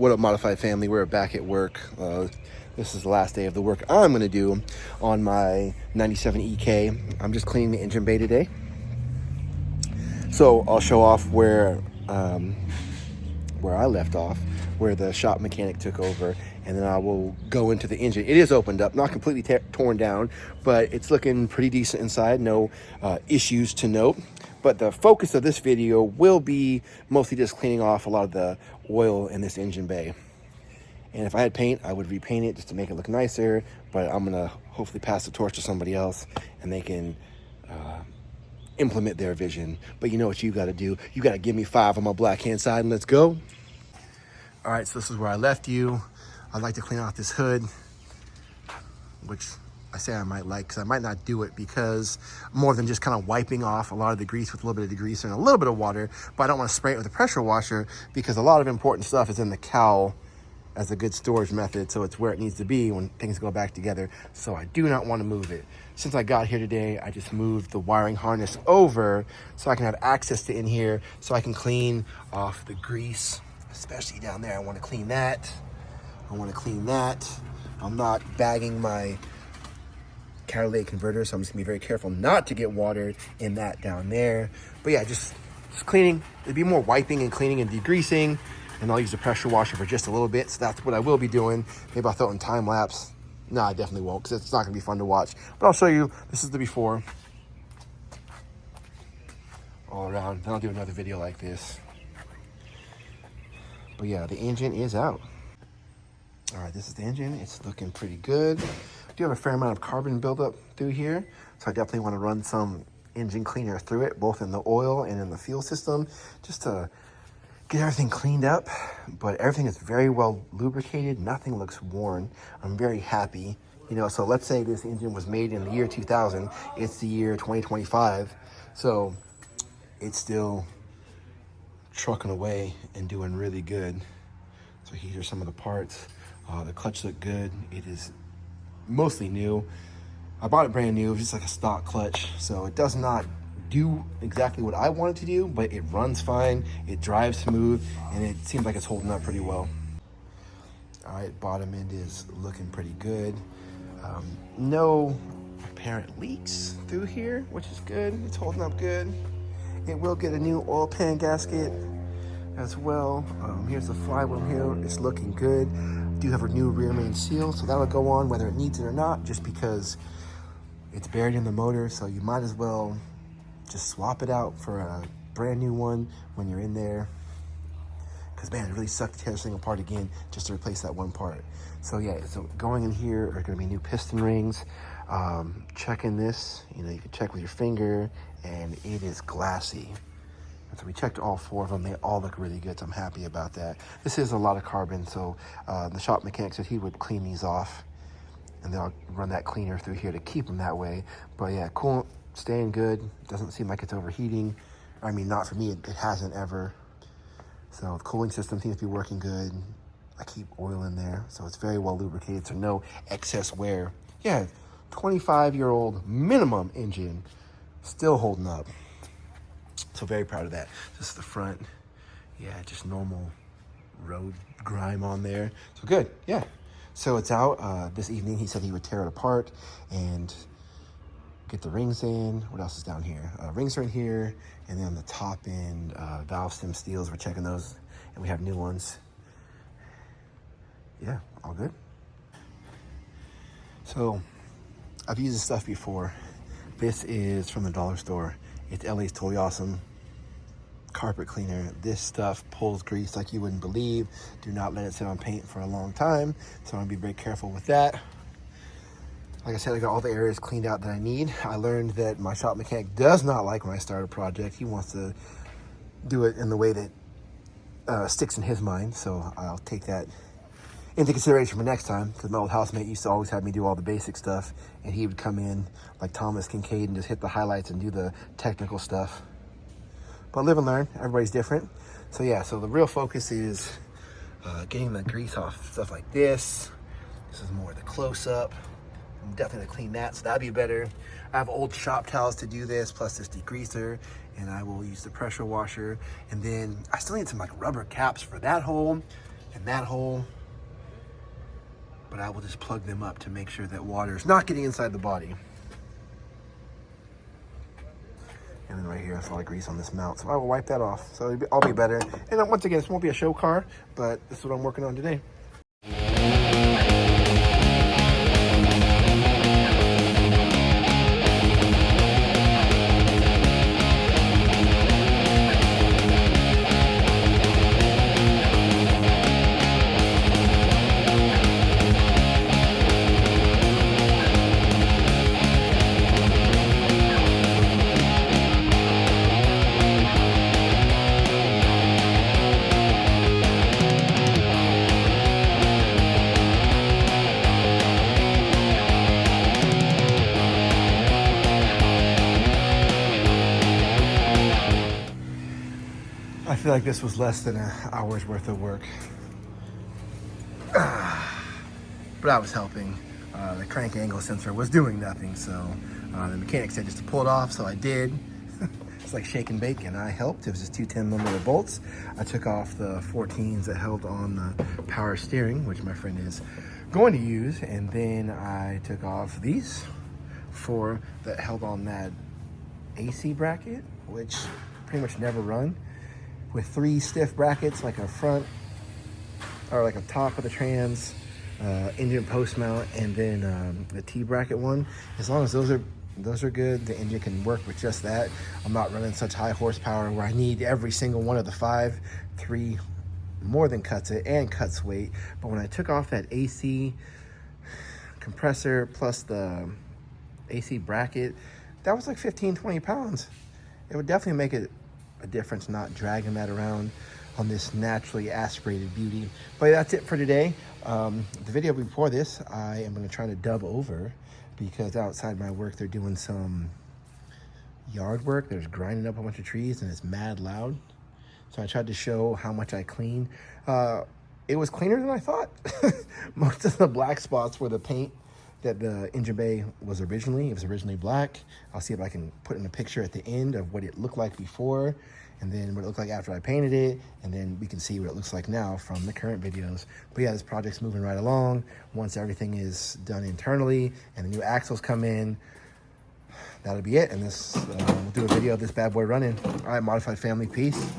What up, Modified family? We're back at work. This is the last day of the work I'm going to do on my 97 EK. I'm just cleaning the engine bay today. So I'll show off where I left off, where the shop mechanic took over, and then I will go into the engine. It is opened up, not completely torn down, but it's looking pretty decent inside. No issues to note. But the focus of this video will be mostly just cleaning off a lot of the oil in this engine bay. And if I had paint, I would repaint it just to make it look nicer, but I'm gonna hopefully pass the torch to somebody else and they can implement their vision. But you know what you gotta do? You gotta give me 5 on my black hand side and let's go. All right, so this is where I left you. I'd like to clean off this hood, which I say I might like, because I might not do it because more than just kind of wiping off a lot of the grease with a little bit of degreaser and a little bit of water, but I don't want to spray it with a pressure washer because a lot of important stuff is in the cowl as a good storage method, so it's where it needs to be when things go back together. So I do not want to move it. Since I got here today, I just moved the wiring harness over so I can have access to in here so I can clean off the grease, especially down there. I want to clean that. I'm not bagging my catalytic converter, so I'm just gonna be very careful not to get water in that down there. But yeah, just cleaning. There'd be more wiping and cleaning and degreasing, and I'll use the pressure washer for just a little bit. So that's what I will be doing. Maybe I'll throw it in time lapse. No, I definitely won't, because it's not gonna be fun to watch. But I'll show you. This is the before all around. Then I'll do another video like this. But yeah, the engine is out. All right, this is the engine. It's looking pretty good. I do have a fair amount of carbon buildup through here, so I definitely want to run some engine cleaner through it, both in the oil and in the fuel system, just to get everything cleaned up. But everything is very well lubricated. Nothing looks worn. I'm very happy. You know, so let's say this engine was made in the year 2000. It's the year 2025, so it's still trucking away and doing really good. So here are some of the parts. The clutch looked good. It is mostly new. I bought it brand new. It was just like a stock clutch, so it does not do exactly what I want it to do, but it runs fine, it drives smooth, and it seems like it's holding up pretty well. All right, bottom end is looking pretty good. No apparent leaks through here, which is good. It's holding up good. It will get a new oil pan gasket as well. Here's the flywheel here. It's looking good. Do have a new rear main seal, so that'll go on whether it needs it or not, just because it's buried in the motor, so you might as well just swap it out for a brand new one when you're in there, because man, it really sucked to tear this thing apart again just to replace that one part. So yeah, so going in here are going to be new piston rings. Checking this, you know, you can check with your finger and it is glassy. And so we checked all 4 of them. They all look really good, so I'm happy about that. This is a lot of carbon, so the shop mechanic said he would clean these off, and then I'll run that cleaner through here to keep them that way. But yeah, coolant staying good. Doesn't seem like it's overheating. I mean, not for me, it hasn't ever. So the cooling system seems to be working good. I keep oil in there, so it's very well lubricated, so no excess wear. Yeah, 25-year-old minimum engine, still holding up. So very proud of that. This is the front. Yeah, just normal road grime on there. So good, yeah. So it's out this evening. He said he would tear it apart and get the rings in. What else is down here? Rings are in here. And then on the top end, valve stem steels, we're checking those. And we have new ones. Yeah, all good. So I've used this stuff before. This is from the dollar store. It's LA's Totally Awesome carpet cleaner. This stuff pulls grease like you wouldn't believe. Do not let it sit on paint for a long time. So I'm gonna be very careful with that. Like I said, I got all the areas cleaned out that I need. I learned that my shop mechanic does not like when I start a project. He wants to do it in the way that sticks in his mind. So I'll take that into consideration for next time, because my old housemate used to always have me do all the basic stuff, and he would come in like Thomas Kincaid and just hit the highlights and do the technical stuff. But live and learn. Everybody's different. So yeah, so the real focus is getting the grease off stuff like this. This is more the close-up. I'm definitely gonna clean that, so that'd be better. I have old shop towels to do this, plus this degreaser, and I will use the pressure washer. And then I still need some like rubber caps for that hole. and that hole. But I will just plug them up to make sure that water is not getting inside the body. And then right here, that's a lot of grease on this mount. So I will wipe that off. So I'll be better. And once again, this won't be a show car, but this is what I'm working on today. I feel like this was less than an hour's worth of work. But I was helping. The crank angle sensor was doing nothing, so the mechanic said just to pull it off, so I did. It's like shake and bake, and I helped. It was just 2 10mm bolts. I took off the 14s that held on the power steering, which my friend is going to use, and then I took off these 4 that held on that AC bracket, which pretty much never run, with 3 stiff brackets, like a front or like a top of the trans, engine post mount, and then the T bracket one. As long as those are good, the engine can work with just that. I'm not running such high horsepower where I need every single one of the 5. 3 more than cuts it and cuts weight. But when I took off that AC compressor plus the AC bracket, that was like 15-20 pounds. It would definitely make it a difference not dragging that around on this naturally aspirated beauty. But that's it for today. The video before this, I am going to try to dub over, because outside my work they're doing some yard work. They're grinding up a bunch of trees and it's mad loud. So I tried to show how much I cleaned. It was cleaner than I thought. Most of the black spots were the paint that the engine bay was originally. It was originally black. I'll see if I can put in a picture at the end of what it looked like before, and then what it looked like after I painted it, and then we can see what it looks like now from the current videos. But yeah, this project's moving right along. Once everything is done internally and the new axles come in, that'll be it. And this we'll do a video of this bad boy running. All right, Modified family, peace.